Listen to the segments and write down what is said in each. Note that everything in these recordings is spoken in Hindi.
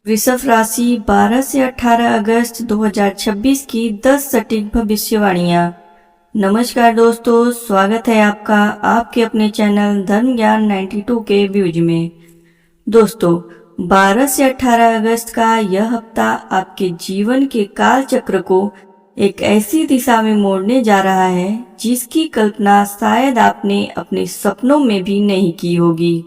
वृषभ राशि 12 से 18 अगस्त 2026 की 10 सटीक भविष्यवाणियां। नमस्कार दोस्तों, स्वागत है आपका आपके अपने चैनल धर्म ज्ञान 92 के व्यूज में। दोस्तों, 12 से 18 अगस्त का यह हफ्ता आपके जीवन के काल चक्र को एक ऐसी दिशा में मोड़ने जा रहा है जिसकी कल्पना शायद आपने अपने सपनों में भी नहीं की होगी।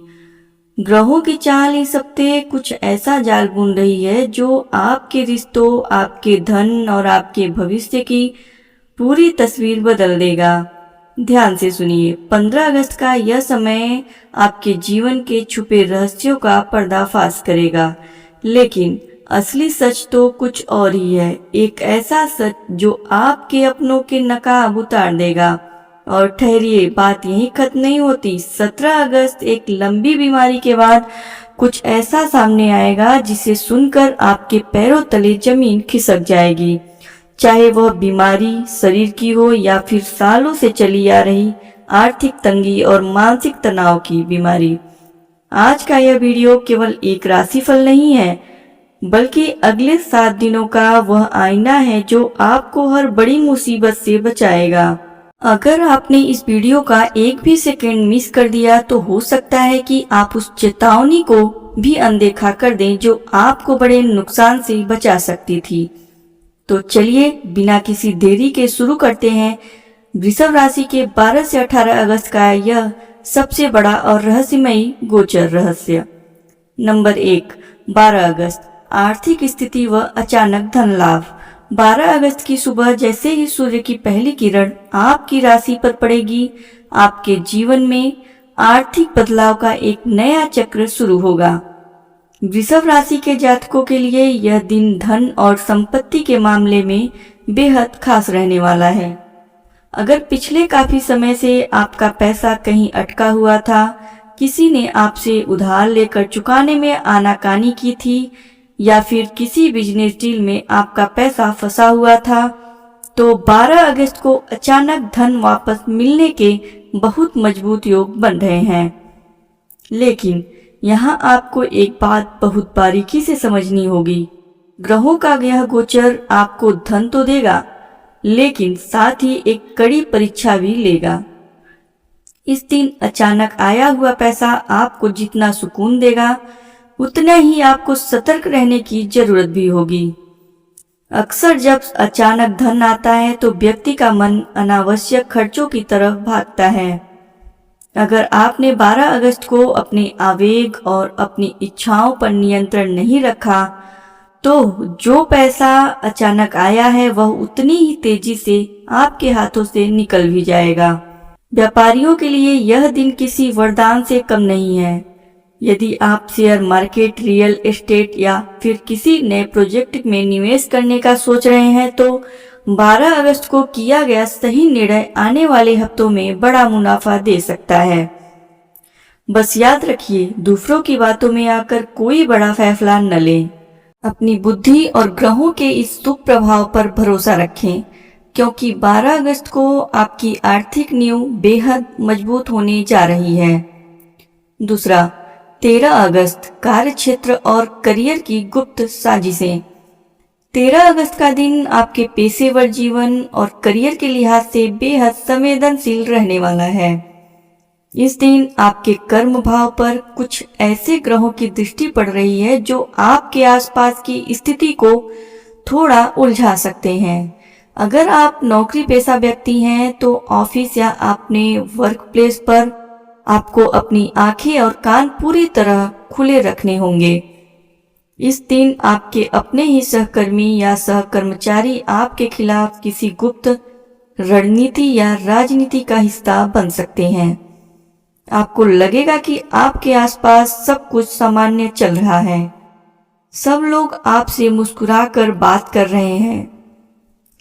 ग्रहों की चाल इस हफ्ते कुछ ऐसा जाल बुन रही है जो आपके रिश्तों, आपके धन और आपके भविष्य की पूरी तस्वीर बदल देगा। ध्यान से सुनिए, 15 अगस्त का यह समय आपके जीवन के छुपे रहस्यों का पर्दाफाश करेगा, लेकिन असली सच तो कुछ और ही है। एक ऐसा सच जो आपके अपनों के नकाब उतार देगा। और ठहरिए, बात यहीं खत्म नहीं होती। 17 अगस्त एक लंबी बीमारी के बाद कुछ ऐसा सामने आएगा जिसे सुनकर आपके पैरों तले जमीन खिसक जाएगी। चाहे वह बीमारी शरीर की हो या फिर सालों से चली आ रही आर्थिक तंगी और मानसिक तनाव की बीमारी। आज का यह वीडियो केवल एक राशिफल नहीं है, बल्कि अगले 7 दिनों का वह आईना है जो आपको हर बड़ी मुसीबत से बचाएगा। अगर आपने इस वीडियो का एक भी सेकंड मिस कर दिया तो हो सकता है कि आप उस चेतावनी को भी अनदेखा कर दें जो आपको बड़े नुकसान से बचा सकती थी। तो चलिए बिना किसी देरी के शुरू करते हैं वृषभ राशि के 12 से 18 अगस्त का यह सबसे बड़ा और रहस्यमयी गोचर रहस्य। नंबर 1, 12 अगस्त, आर्थिक स्थिति व अचानक धन लाभ। 12 अगस्त की सुबह जैसे ही सूर्य की पहली किरण आपकी राशि पर पड़ेगी, आपके जीवन में आर्थिक बदलाव का एक नया चक्र शुरू होगा। वृषभ राशि के जातकों के लिए यह दिन धन और संपत्ति के मामले में बेहद खास रहने वाला है। अगर पिछले काफी समय से आपका पैसा कहीं अटका हुआ था, किसी ने आपसे उधार लेकर चुकाने में आनाकानी की थी या फिर किसी बिजनेस डील में आपका पैसा फंसा हुआ था, तो 12 अगस्त को अचानक धन वापस मिलने के बहुत मजबूत योग बन रहे हैं। लेकिन यहाँ आपको एक बात बहुत बारीकी से समझनी होगी। ग्रहों का यह गोचर आपको धन तो देगा, लेकिन साथ ही एक कड़ी परीक्षा भी लेगा। इस दिन अचानक आया हुआ पैसा आपको जितना सुकून देगा, उतना ही आपको सतर्क रहने की जरूरत भी होगी। अक्सर जब अचानक धन आता है तो व्यक्ति का मन अनावश्यक खर्चों की तरफ भागता है। अगर आपने 12 अगस्त को अपने आवेग और अपनी इच्छाओं पर नियंत्रण नहीं रखा, तो जो पैसा अचानक आया है वह उतनी ही तेजी से आपके हाथों से निकल भी जाएगा। व्यापारियों के लिए यह दिन किसी वरदान से कम नहीं है। यदि आप शेयर मार्केट, रियल एस्टेट या फिर किसी नए प्रोजेक्ट में निवेश करने का सोच रहे हैं, तो 12 अगस्त को किया गया सही निर्णय आने वाले हफ्तों में बड़ा मुनाफा दे सकता है। बस याद रखिए, दूसरों की बातों में आकर कोई बड़ा फैसला न लें। अपनी बुद्धि और ग्रहों के इस शुभ प्रभाव पर भरोसा रखें, क्योंकि 12 अगस्त को आपकी आर्थिक नींव बेहद मजबूत होने जा रही है। दूसरा, 13 अगस्त, कार्यक्षेत्र और करियर की गुप्त साजिशें। 13 अगस्त का दिन आपके पेशेवर जीवन और करियर के लिहाज से बेहद संवेदनशील रहने वाला है। इस दिन आपके कर्म भाव पर कुछ ऐसे ग्रहों की दृष्टि पड़ रही है जो आपके आसपास की स्थिति को थोड़ा उलझा सकते हैं। अगर आप नौकरी पेशा व्यक्ति हैं तो ऑफिस या अपने वर्क प्लेस पर आपको अपनी आंखें और कान पूरी तरह खुले रखने होंगे। इस दिन आपके अपने ही सहकर्मी या सहकर्मचारी आपके खिलाफ किसी गुप्त रणनीति या राजनीति का हिस्सा बन सकते हैं। आपको लगेगा कि आपके आसपास सब कुछ सामान्य चल रहा है, सब लोग आपसे मुस्कुराकर बात कर रहे हैं,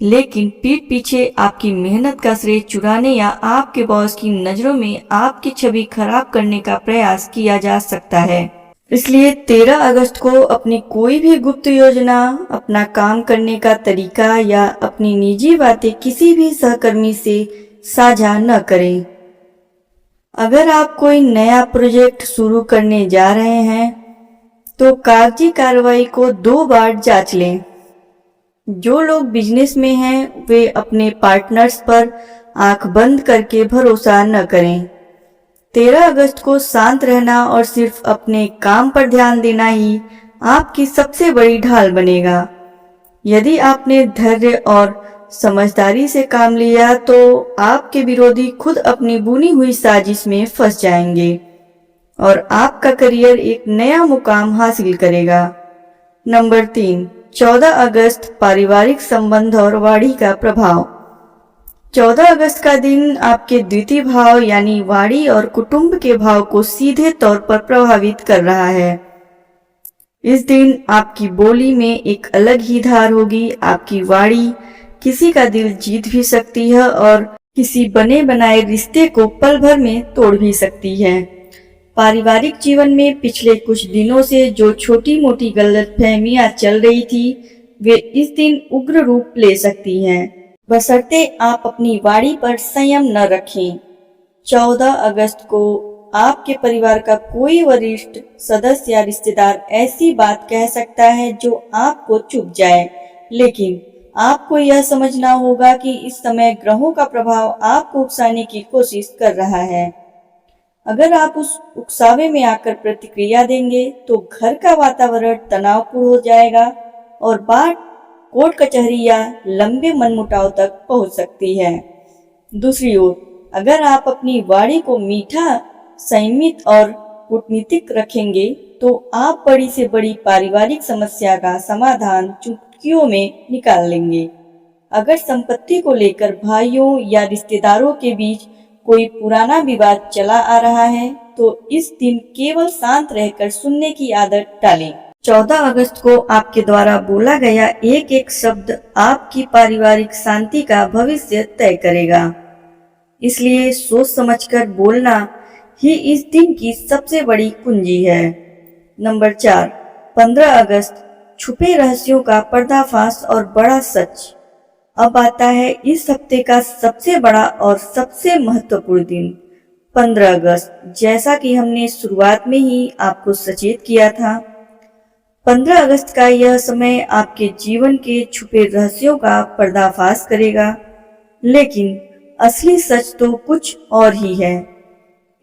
लेकिन पीठ पीछे आपकी मेहनत का श्रेय चुराने या आपके बॉस की नजरों में आपकी छवि खराब करने का प्रयास किया जा सकता है। इसलिए 13 अगस्त को अपनी कोई भी गुप्त योजना, अपना काम करने का तरीका या अपनी निजी बातें किसी भी सहकर्मी से साझा न करें। अगर आप कोई नया प्रोजेक्ट शुरू करने जा रहे हैं तो कागजी कार्रवाई को 2 बार जांच लें। जो लोग बिजनेस में हैं वे अपने पार्टनर्स पर आंख बंद करके भरोसा न करें। 13 अगस्त को शांत रहना और सिर्फ अपने काम पर ध्यान देना ही आपकी सबसे बड़ी ढाल बनेगा। यदि आपने धैर्य और समझदारी से काम लिया तो आपके विरोधी खुद अपनी बुनी हुई साजिश में फंस जाएंगे और आपका करियर एक नया मुकाम हासिल करेगा। नंबर 3, 14 अगस्त पारिवारिक संबंध और वाणी का प्रभाव। 14 अगस्त का दिन आपके द्वितीय भाव यानी वाणी और कुटुंब के भाव को सीधे तौर पर प्रभावित कर रहा है। इस दिन आपकी बोली में एक अलग ही धार होगी। आपकी वाणी किसी का दिल जीत भी सकती है और किसी बने बनाए रिश्ते को पल भर में तोड़ भी सकती है। पारिवारिक जीवन में पिछले कुछ दिनों से जो छोटी मोटी गलतफहमियां चल रही थी वे इस दिन उग्र रूप ले सकती हैं, बशर्ते आप अपनी वाणी पर संयम न रखें। 14 अगस्त को आपके परिवार का कोई वरिष्ठ सदस्य या रिश्तेदार ऐसी बात कह सकता है जो आपको चुभ जाए, लेकिन आपको यह समझना होगा कि इस समय ग्रहों का प्रभाव आपको उकसाने की कोशिश कर रहा है। अगर आप उस उकसावे में आकर प्रतिक्रिया देंगे तो घर का वातावरण तनावपूर्ण हो जाएगा और बात कोर्ट कचहरी या लंबे मनमुटाव तक पहुंच सकती है। दूसरी ओर, अगर आप अपनी वाणी को मीठा, संयमित और कूटनीतिक रखेंगे तो आप बड़ी से बड़ी पारिवारिक समस्या का समाधान चुटकियों में निकाल लेंगे। अगर संपत्ति को लेकर भाइयों या रिश्तेदारों के बीच कोई पुराना विवाद चला आ रहा है तो इस दिन केवल शांत रहकर सुनने की आदत डालें। 14 अगस्त को आपके द्वारा बोला गया एक एक शब्द आपकी पारिवारिक शांति का भविष्य तय करेगा। इसलिए सोच समझकर बोलना ही इस दिन की सबसे बड़ी कुंजी है। नंबर 4, 15 अगस्त छुपे रहस्यों का पर्दाफाश और बड़ा सच। अब आता है इस हफ्ते का सबसे बड़ा और सबसे महत्वपूर्ण दिन, 15 अगस्त। जैसा कि हमने शुरुआत में ही आपको सचेत किया था, 15 अगस्त का यह समय आपके जीवन के छुपे रहस्यों का पर्दाफाश करेगा, लेकिन असली सच तो कुछ और ही है।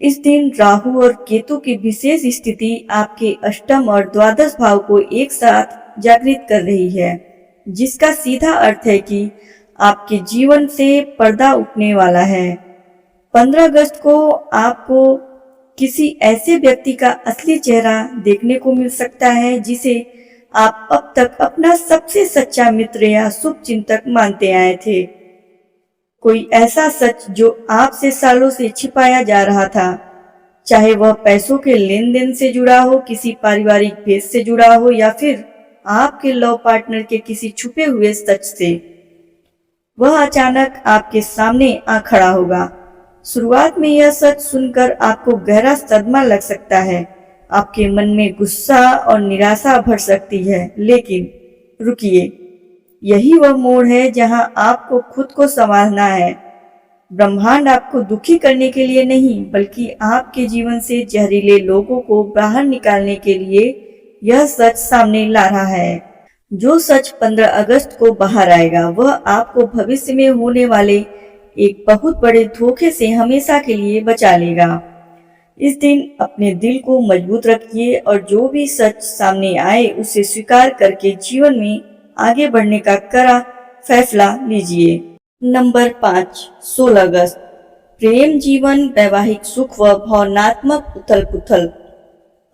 इस दिन राहु और केतु की विशेष स्थिति आपके अष्टम और द्वादश भाव को एक साथ जागृत कर रही है, जिसका सीधा अर्थ है कि आपके जीवन से पर्दा उठने वाला है। 15 अगस्त को आपको किसी ऐसे व्यक्ति का असली चेहरा देखने को मिल सकता है जिसे आप अब तक अपना सबसे सच्चा मित्र या शुभ चिंतक मानते आए थे। कोई ऐसा सच जो आपसे सालों से छिपाया जा रहा था, चाहे वह पैसों के लेन देन से जुड़ा हो, किसी पारिवारिक भेद से जुड़ा हो या फिर आपके लव पार्टनर के किसी छुपे हुए सच से। वह अचानक आपके सामने आ खड़ा होगा। शुरुआत में यह सच सुनकर आपको गहरा सदमा लग सकता है, आपके मन में गुस्सा और निराशा भर सकती है, लेकिन रुकिए, यही वह मोड़ है जहां आपको खुद को संभालना है। ब्रह्मांड आपको दुखी करने के लिए नहीं, बल्कि आपके जीवन से जहरीले लोगों को बाहर निकालने के लिए यह सच सामने ला रहा है। जो सच 15 अगस्त को बाहर आएगा वह आपको भविष्य में होने वाले एक बहुत बड़े धोखे से हमेशा के लिए बचा लेगा। इस दिन अपने दिल को मजबूत रखिए और जो भी सच सामने आए उसे स्वीकार करके जीवन में आगे बढ़ने का कड़ा फैसला लीजिए। नंबर 5, 16 अगस्त प्रेम जीवन, वैवाहिक सुख व भावनात्मक उथल पुथल।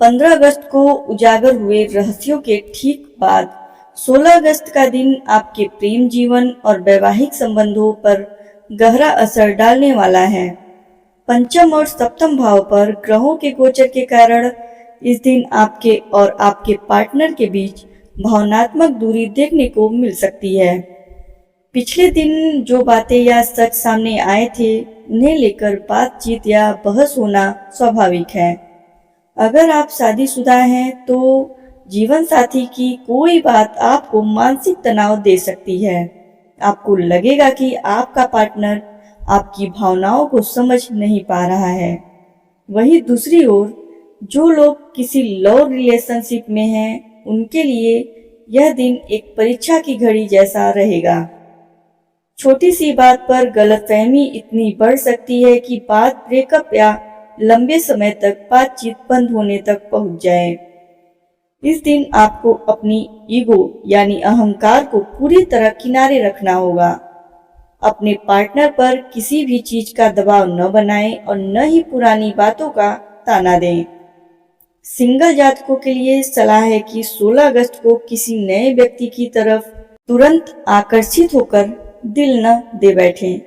15 अगस्त को उजागर हुए रहस्यों के ठीक बाद 16 अगस्त का दिन आपके प्रेम जीवन और वैवाहिक संबंधों पर गहरा असर डालने वाला है। पंचम और सप्तम भाव पर ग्रहों के गोचर के कारण इस दिन आपके और आपके पार्टनर के बीच भावनात्मक दूरी देखने को मिल सकती है। पिछले दिन जो बातें या सच सामने आए थे उन्हें लेकर बातचीत या बहस होना स्वाभाविक है। अगर आप शादीशुदा हैं तो जीवन साथी की कोई बात आपको मानसिक तनाव दे सकती है। आपको लगेगा कि आपका पार्टनर आपकी भावनाओं को समझ नहीं पा रहा है। वहीं दूसरी ओर जो लोग किसी लव रिलेशनशिप में हैं उनके लिए यह दिन एक परीक्षा की घड़ी जैसा रहेगा। छोटी सी बात पर गलतफहमी इतनी बढ़ सकती है कि बात ब्रेकअप या लंबे समय तक बातचीत बंद होने तक पहुंच जाए। इस दिन आपको अपनी ईगो यानी अहंकार को पूरी तरह किनारे रखना होगा। अपने पार्टनर पर किसी भी चीज का दबाव न बनाएं और न ही पुरानी बातों का ताना दें। सिंगल जातकों के लिए सलाह है कि 16 अगस्त को किसी नए व्यक्ति की तरफ तुरंत आकर्षित होकर दिल न दे बैठें।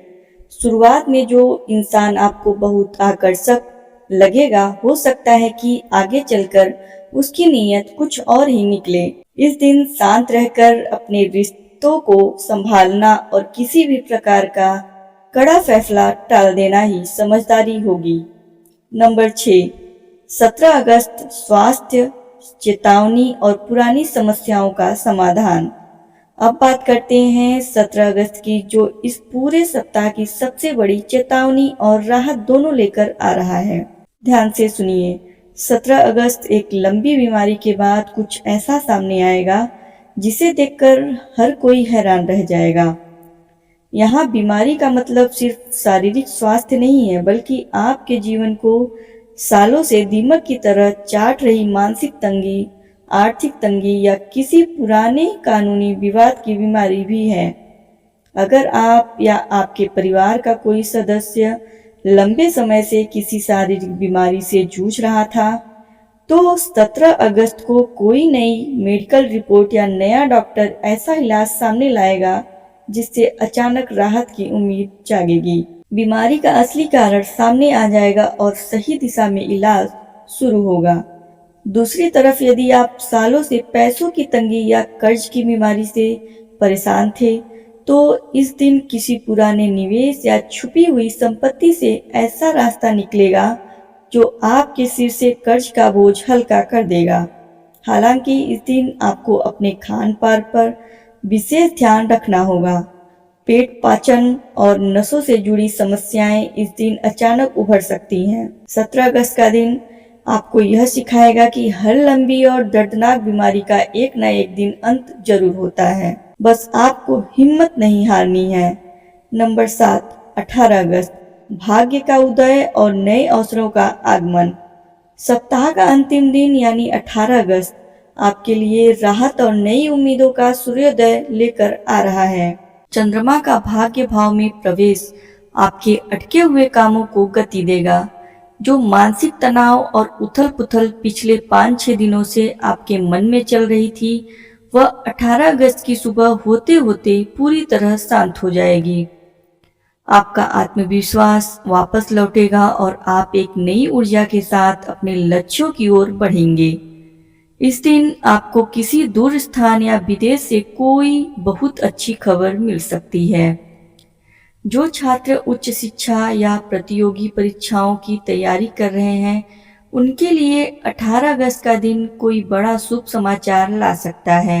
शुरुआत में जो इंसान आपको बहुत आकर्षक लगेगा, हो सकता है कि आगे चलकर उसकी नीयत कुछ और ही निकले। इस दिन शांत रहकर अपने रिश्तों को संभालना और किसी भी प्रकार का कड़ा फैसला टाल देना ही समझदारी होगी। नंबर 6, 17 अगस्त स्वास्थ्य चेतावनी और पुरानी समस्याओं का समाधान। अब बात करते हैं 17 अगस्त की, जो इस पूरे सप्ताह की सबसे बड़ी चेतावनी और राहत दोनों लेकर आ रहा है। ध्यान से सुनिए। 17 अगस्त एक लंबी बीमारी के बाद कुछ ऐसा सामने आएगा जिसे देखकर हर कोई हैरान रह जाएगा। यहाँ बीमारी का मतलब सिर्फ शारीरिक स्वास्थ्य नहीं है, बल्कि आपके जीवन को सालों से दीमक की तरह चाट रही मानसिक तंगी, आर्थिक तंगी या किसी पुराने कानूनी विवाद की बीमारी भी है। अगर आप या आपके परिवार का कोई सदस्य लंबे समय से किसी शारीरिक बीमारी से जूझ रहा था, तो 17 अगस्त को कोई नई मेडिकल रिपोर्ट या नया डॉक्टर ऐसा इलाज सामने लाएगा जिससे अचानक राहत की उम्मीद जागेगी। बीमारी का असली कारण सामने आ जाएगा और सही दिशा में इलाज शुरू होगा। दूसरी तरफ यदि आप सालों से पैसों की तंगी या कर्ज की बीमारी से परेशान थे, तो इस दिन किसी पुराने निवेश या छुपी हुई संपत्ति से ऐसा रास्ता निकलेगा जो आपके सिर से कर्ज का बोझ हल्का कर देगा। हालांकि इस दिन आपको अपने खान पान पर विशेष ध्यान रखना होगा। पेट, पाचन और नसों से जुड़ी समस्याएं इस दिन अचानक उभर सकती हैं। 17 अगस्त का दिन आपको यह सिखाएगा कि हर लंबी और दर्दनाक बीमारी का एक न एक दिन अंत जरूर होता है। बस आपको हिम्मत नहीं हारनी है। नंबर 7, 18 अगस्त भाग्य का उदय और नए अवसरों का आगमन। सप्ताह का अंतिम दिन यानी 18 अगस्त आपके लिए राहत और नई उम्मीदों का सूर्योदय लेकर आ रहा है। चंद्रमा का भाग्य भाव में प्रवेश आपके अटके हुए कामों को गति देगा। जो मानसिक तनाव और उथल पुथल पिछले 5-6 दिनों से आपके मन में चल रही थी, वह 18 अगस्त की सुबह होते होते पूरी तरह शांत हो जाएगी। आपका आत्मविश्वास वापस लौटेगा और आप एक नई ऊर्जा के साथ अपने लक्ष्यों की ओर बढ़ेंगे। इस दिन आपको किसी दूर स्थान या विदेश से कोई बहुत अच्छी खबर मिल सकती है। जो छात्र उच्च शिक्षा या प्रतियोगी परीक्षाओं की तैयारी कर रहे हैं, उनके लिए 18 अगस्त का दिन कोई बड़ा शुभ समाचार ला सकता है।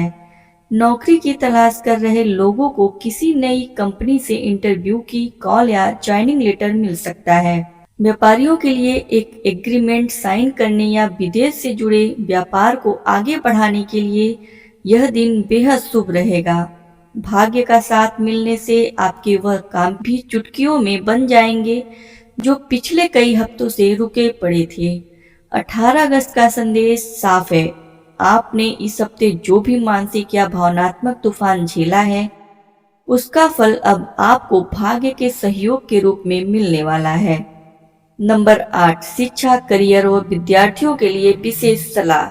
नौकरी की तलाश कर रहे लोगों को किसी नई कंपनी से इंटरव्यू की कॉल या ज्वाइनिंग लेटर मिल सकता है। व्यापारियों के लिए एक एग्रीमेंट साइन करने या विदेश से जुड़े व्यापार को आगे बढ़ाने के लिए यह दिन बेहद शुभ रहेगा। भाग्य का साथ मिलने से आपके वह काम भी चुटकियों में बन जाएंगे जो पिछले कई हफ्तों से रुके पड़े थे। 18 अगस्त का संदेश साफ है। आपने इस हफ्ते जो भी मानसिक या भावनात्मक तूफान झेला है, उसका फल अब आपको भाग्य के सहयोग के रूप में मिलने वाला है। नंबर 8, शिक्षा, करियर और विद्यार्थियों के लिए विशेष सलाह।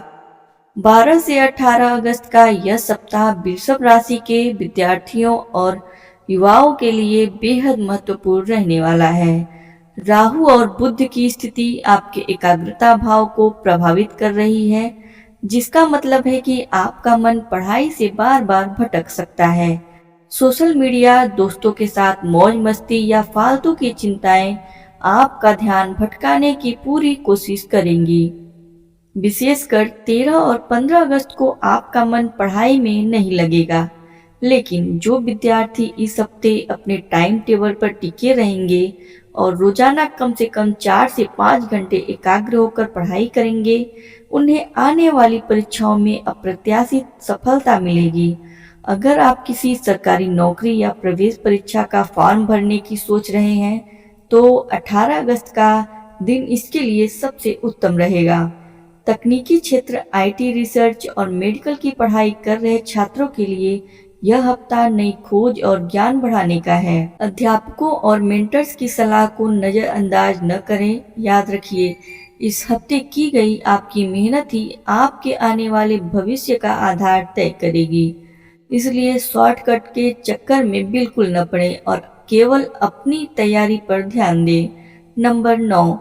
12 से 18 अगस्त का यह सप्ताह वृषभ राशि के विद्यार्थियों और युवाओं के लिए बेहद महत्वपूर्ण रहने वाला है। राहु और बुध की स्थिति आपके एकाग्रता भाव को प्रभावित कर रही है, जिसका मतलब है कि आपका मन पढ़ाई से बार बार भटक सकता है। सोशल मीडिया, दोस्तों के साथ मौज मस्ती या फालतू की चिंताएं आपका ध्यान भटकाने की पूरी कोशिश करेंगी। विशेषकर 13 और 15 अगस्त को आपका मन पढ़ाई में नहीं लगेगा, लेकिन जो विद्यार्थी इस हफ्ते अपने टाइम टेबल पर टिके रहेंगे और रोजाना कम से कम 4 से 5 घंटे एकाग्र होकर पढ़ाई करेंगे, उन्हें आने वाली परीक्षाओं में अप्रत्याशित सफलता मिलेगी। अगर आप किसी सरकारी नौकरी या प्रवेश परीक्षा का फॉर्म भरने की सोच रहे हैं, तो 18 अगस्त का दिन इसके लिए सबसे उत्तम रहेगा। तकनीकी क्षेत्र, आईटी रिसर्च और मेडिकल की पढ़ाई कर रहे छात्रों के लिए यह हफ्ता नई खोज और ज्ञान बढ़ाने का है। अध्यापकों और मेंटर्स की सलाह को नजरअंदाज न करें। याद रखिए, इस हफ्ते की गई आपकी मेहनत ही आपके आने वाले भविष्य का आधार तय करेगी। इसलिए शॉर्टकट के चक्कर में बिल्कुल न पड़ें और केवल अपनी तैयारी पर ध्यान दें। नंबर 9,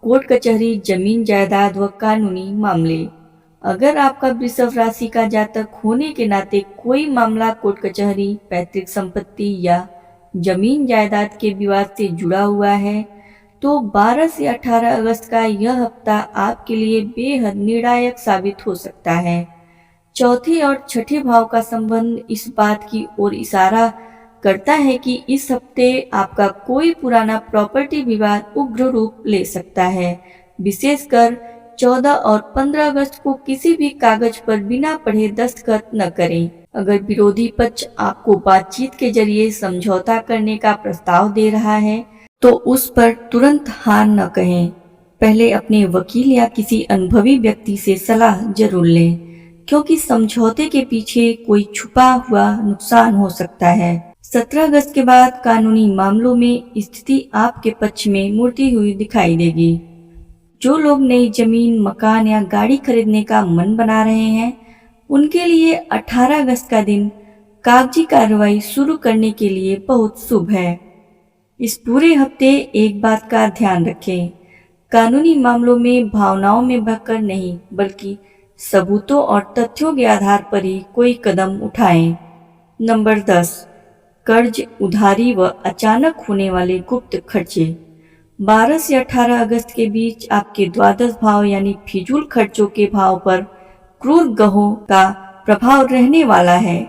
कोर्ट कचहरी, जमीन जायदाद व कानूनी मामले। अगर आपका वृषभ राशि का जातक होने के नाते कोई मामला कोर्ट कचहरी, पैतृक संपत्ति या जमीन जायदाद के विवाद से जुड़ा हुआ है, तो 12 से 18 अगस्त का यह हफ्ता आपके लिए बेहद निर्णायक साबित हो सकता है। चौथे और छठे भाव का संबंध इस बात की ओर इशारा करता है कि इस हफ्ते आपका कोई पुराना प्रॉपर्टी विवाद उग्र रूप ले सकता है। विशेषकर 14 और 15 अगस्त को किसी भी कागज पर बिना पढ़े दस्तखत न करें। अगर विरोधी पक्ष आपको बातचीत के जरिए समझौता करने का प्रस्ताव दे रहा है, तो उस पर तुरंत हार न कहें। पहले अपने वकील या किसी अनुभवी व्यक्ति से सलाह जरूर लें, क्योंकि समझौते के पीछे कोई छुपा हुआ नुकसान हो सकता है। 17 अगस्त के बाद कानूनी मामलों में स्थिति आपके पक्ष में मुड़ती हुई दिखाई देगी। जो लोग नई जमीन, मकान या गाड़ी खरीदने का मन बना रहे हैं, उनके लिए 18 अगस्त का दिन कागजी कार्रवाई शुरू करने के लिए बहुत शुभ है। इस पूरे हफ्ते एक बात का ध्यान रखें, कानूनी मामलों में भावनाओं में बहकर नहीं, बल्कि सबूतों और तथ्यों के आधार पर ही कोई कदम उठाएं। नंबर 10, कर्ज, उधारी व अचानक होने वाले गुप्त खर्चे। 12 से 18 अगस्त के बीच आपके द्वादश भाव यानी फिजूल खर्चों के भाव पर क्रूर ग्रहों का प्रभाव रहने वाला है।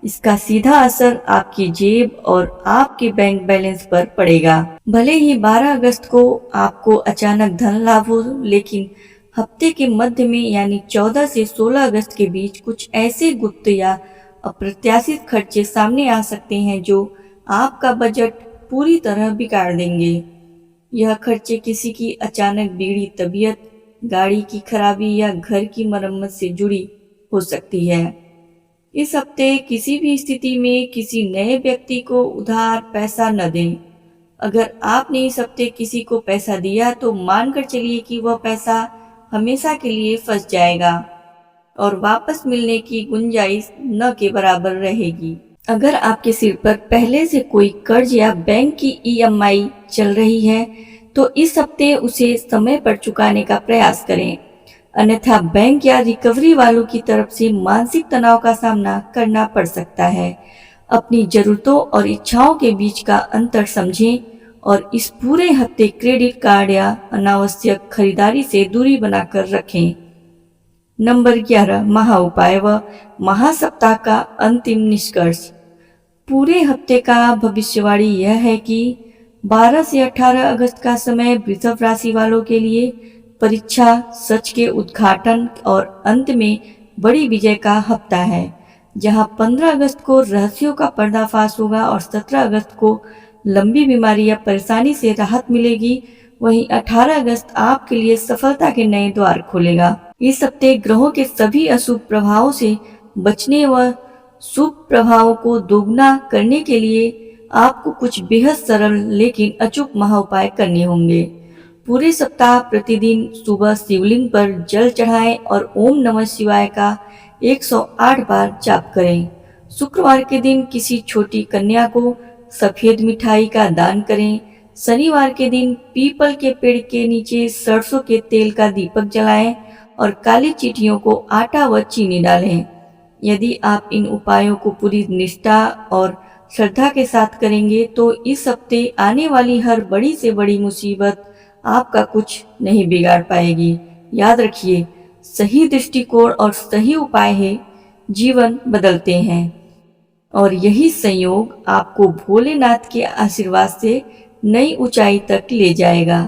इसका सीधा असर आपकी जेब और आपके बैंक बैलेंस पर पड़ेगा। भले ही 12 अगस्त को आपको अचानक धन लाभ हो, लेकिन हफ्ते के मध्य में यानी 14 से 16 अगस्त के बीच कुछ ऐसे गुप्त या अप्रत्याशित खर्चे सामने आ सकते हैं जो आपका बजट पूरी तरह बिगाड़ देंगे। यह खर्चे किसी की अचानक बिगड़ी तबीयत, गाड़ी की खराबी या घर की मरम्मत से जुड़ी हो सकती है। इस हफ्ते किसी भी स्थिति में किसी नए व्यक्ति को उधार पैसा न दें। अगर आपने इस हफ्ते किसी को पैसा दिया, तो मानकर चलिए कि वह पैसा हमेशा के लिए फंस जाएगा और वापस मिलने की गुंजाइश न के बराबर रहेगी। अगर आपके सिर पर पहले से कोई कर्ज या बैंक की ईएमआई चल रही है, तो इस हफ्ते उसे समय पर चुकाने का प्रयास करें, अन्यथा बैंक या रिकवरी वालों की तरफ से मानसिक तनाव का सामना करना पड़ सकता है। अपनी जरूरतों और इच्छाओं के बीच का अंतर समझें और इस पूरे हफ्ते क्रेडिट कार्ड या अनावश्यक खरीदारी से दूरी बनाकर रखें। नंबर 11, महा उपाय व महासप्ताह का अंतिम निष्कर्ष। पूरे हफ्ते का भविष्यवाणी यह है कि 12 से 18 अगस्त का समय वृषभ राशि वालों के लिए परीक्षा, सच के उद्घाटन और अंत में बड़ी विजय का हफ्ता है। जहां 15 अगस्त को रहस्यों का पर्दाफाश होगा और 17 अगस्त को लंबी बीमारी या परेशानी से राहत मिलेगी, वहीं 18 अगस्त आपके लिए सफलता के नए द्वार खोलेगा। इस हफ्ते ग्रहों के सभी अशुभ प्रभावों से बचने व शुभ प्रभावों को दोगुना करने के लिए आपको कुछ बेहद सरल लेकिन अचूक महाउपाय करने होंगे। पूरे सप्ताह प्रतिदिन सुबह शिवलिंग पर जल चढ़ाएं और ओम नमः शिवाय का 108 बार जाप करें। शुक्रवार के दिन किसी छोटी कन्या को सफेद मिठाई का दान करें। शनिवार के दिन पीपल के पेड़ के नीचे सरसों के तेल का दीपक जलाएं और काली चींटियों को आटा व चीनी डालें। यदि आप इन उपायों को पूरी निष्ठा और श्रद्धा के साथ करेंगे, तो इस हफ्ते आने वाली हर बड़ी से बड़ी मुसीबत आपका कुछ नहीं बिगाड़ पाएगी। याद रखिए, सही दृष्टिकोण और सही उपाय है जीवन बदलते हैं, और यही संयोग आपको भोलेनाथ के आशीर्वाद से नई ऊंचाई तक ले जाएगा।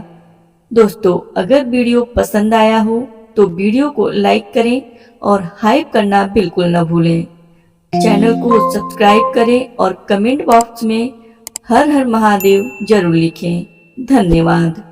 दोस्तों, अगर वीडियो पसंद आया हो तो वीडियो को लाइक करें और हाइप करना बिल्कुल न भूलें। चैनल को सब्सक्राइब करें और कमेंट बॉक्स में हर हर महादेव जरूर लिखें। धन्यवाद।